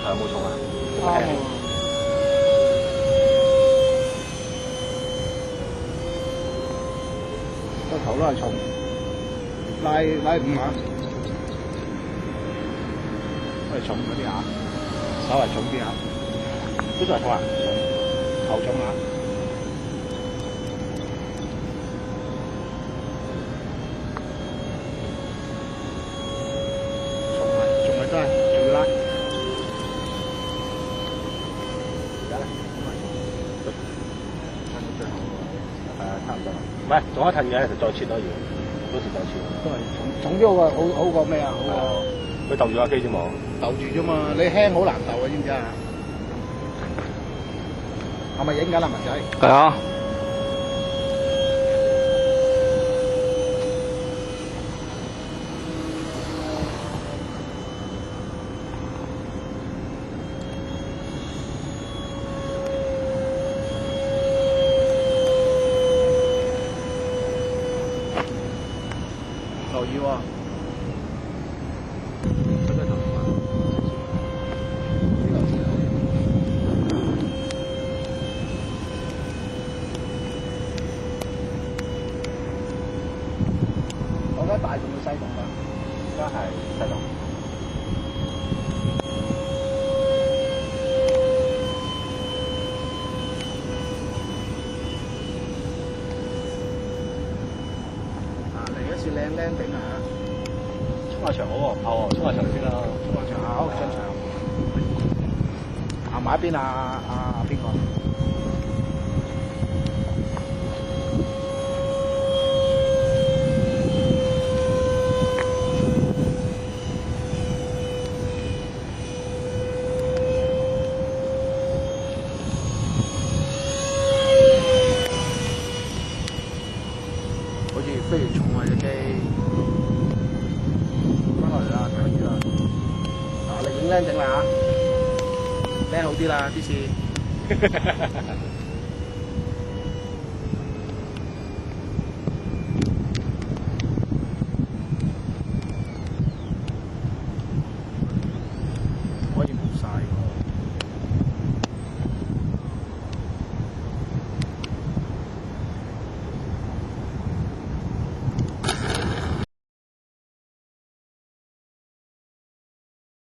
頭有冇重啊？個頭都係重，拉5下，都係重嗰啲下，稍為重啲下，都仲係重啊，頭重下。仲係都係，仲要拉。而家咧，係啊，差唔多。唔係，仲一褪嘅，就再切都要，到時再切。都係重啲好過咩啊？好過佢鬥住架機啫嘛。鬥住啫嘛，你輕好難鬥啊，知唔知啊？係咪影緊啊，文仔？係啊。留意喎。我覺得大眾要西動㗎，而家係西動。嚟一次靚頂啊！衝下場好喎，跑喎，衝下場先啦。衝下場啊，好上場。行埋一邊啊！邊個？好似飛越重啊隻機，翻落嚟啦，可以啦。嗱，你影靚整啦嚇，靚好啲啦，啲次。